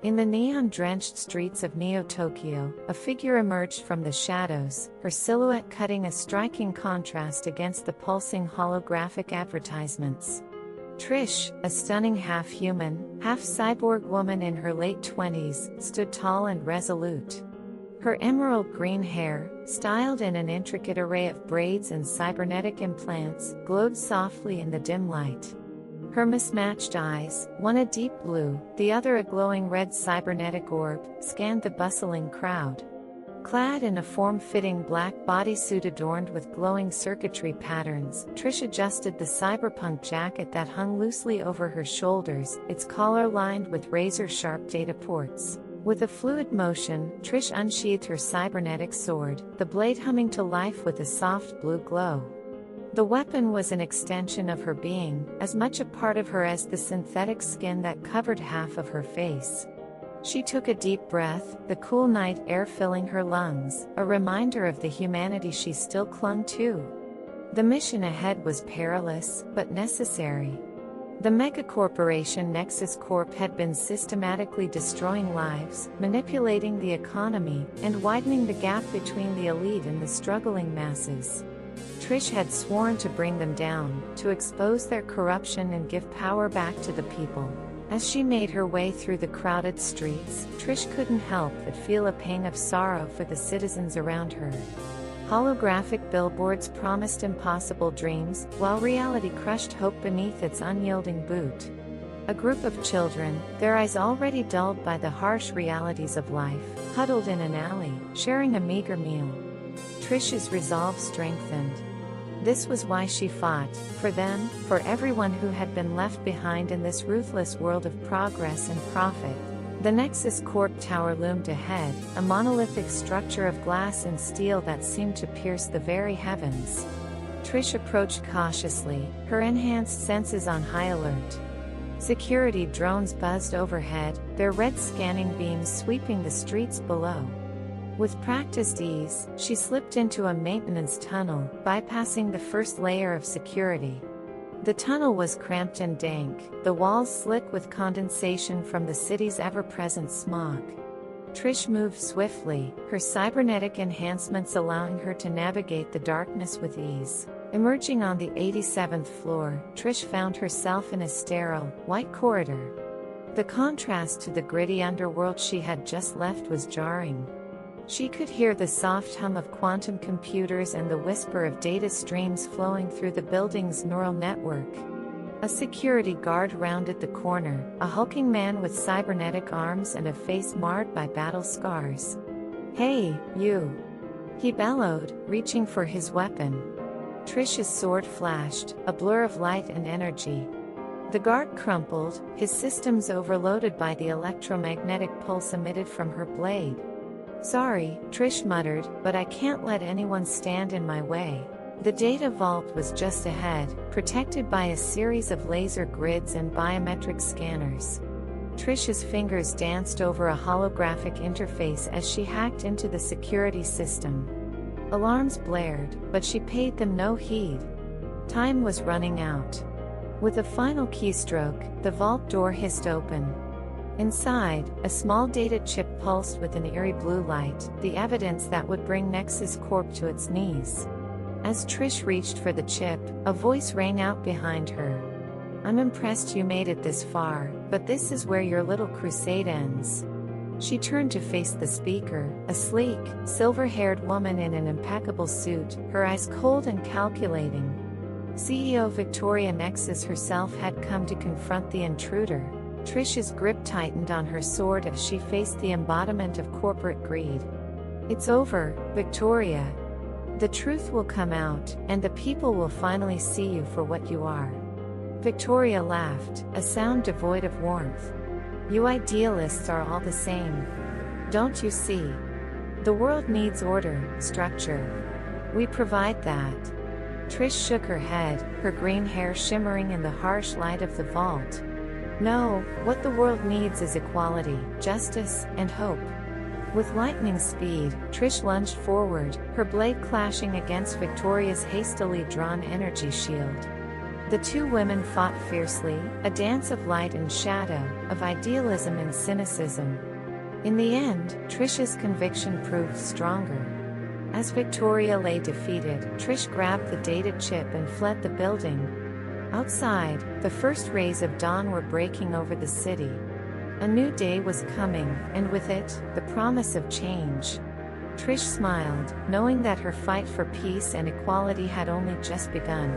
In the neon-drenched streets of Neo-Tokyo, a figure emerged from the shadows, her silhouette cutting a striking contrast against the pulsing holographic advertisements. Trish, a stunning half-human, half-cyborg woman in her late 20s, stood tall and resolute. Her emerald green hair, styled in an intricate array of braids and cybernetic implants, glowed softly in the dim light. Her mismatched eyes, one a deep blue, the other a glowing red cybernetic orb, scanned the bustling crowd. Clad in a form-fitting black bodysuit adorned with glowing circuitry patterns, Trish adjusted the cyberpunk jacket that hung loosely over her shoulders, its collar lined with razor-sharp data ports. With a fluid motion, Trish unsheathed her cybernetic sword, the blade humming to life with a soft blue glow. The weapon was an extension of her being, as much a part of her as the synthetic skin that covered half of her face. She took a deep breath, the cool night air filling her lungs, a reminder of the humanity she still clung to. The mission ahead was perilous, but necessary. The megacorporation Nexus Corp had been systematically destroying lives, manipulating the economy, and widening the gap between the elite and the struggling masses. Trish had sworn to bring them down, to expose their corruption and give power back to the people. As she made her way through the crowded streets, Trish couldn't help but feel a pang of sorrow for the citizens around her. Holographic billboards promised impossible dreams, while reality crushed hope beneath its unyielding boot. A group of children, their eyes already dulled by the harsh realities of life, huddled in an alley, sharing a meager meal. Trish's resolve strengthened. This was why she fought, for them, for everyone who had been left behind in this ruthless world of progress and profit. The Nexus Corp tower loomed ahead, a monolithic structure of glass and steel that seemed to pierce the very heavens. Trish approached cautiously, her enhanced senses on high alert. Security drones buzzed overhead, their red scanning beams sweeping the streets below. With practiced ease, she slipped into a maintenance tunnel, bypassing the first layer of security. The tunnel was cramped and dank, the walls slick with condensation from the city's ever-present smog. Trish moved swiftly, her cybernetic enhancements allowing her to navigate the darkness with ease. Emerging on the 87th floor, Trish found herself in a sterile, white corridor. The contrast to the gritty underworld she had just left was jarring. She could hear the soft hum of quantum computers and the whisper of data streams flowing through the building's neural network. A security guard rounded the corner, a hulking man with cybernetic arms and a face marred by battle scars. "Hey, you!" he bellowed, reaching for his weapon. Trish's sword flashed, a blur of light and energy. The guard crumpled, his systems overloaded by the electromagnetic pulse emitted from her blade. "Sorry," Trish muttered, "but I can't let anyone stand in my way." The data vault was just ahead, protected by a series of laser grids and biometric scanners. Trish's fingers danced over a holographic interface as she hacked into the security system. Alarms blared, but she paid them no heed. Time was running out. With a final keystroke, the vault door hissed open. Inside, a small data chip pulsed with an eerie blue light, the evidence that would bring Nexus Corp to its knees. As Trish reached for the chip, a voice rang out behind her. "I'm impressed you made it this far, but this is where your little crusade ends." She turned to face the speaker, a sleek, silver-haired woman in an impeccable suit, her eyes cold and calculating. CEO Victoria Nexus herself had come to confront the intruder. Trish's grip tightened on her sword as she faced the embodiment of corporate greed. "It's over, Victoria. The truth will come out, and the people will finally see you for what you are." Victoria laughed, a sound devoid of warmth. "You idealists are all the same. Don't you see? The world needs order, structure. We provide that." Trish shook her head, her green hair shimmering in the harsh light of the vault. "No, what the world needs is equality, justice, and hope." With lightning speed, Trish lunged forward, her blade clashing against Victoria's hastily drawn energy shield. The two women fought fiercely, a dance of light and shadow, of idealism and cynicism. In the end, Trish's conviction proved stronger. As Victoria lay defeated, Trish grabbed the data chip and fled the building. Outside, the first rays of dawn were breaking over the city. A new day was coming, and with it, the promise of change. Trish smiled, knowing that her fight for peace and equality had only just begun.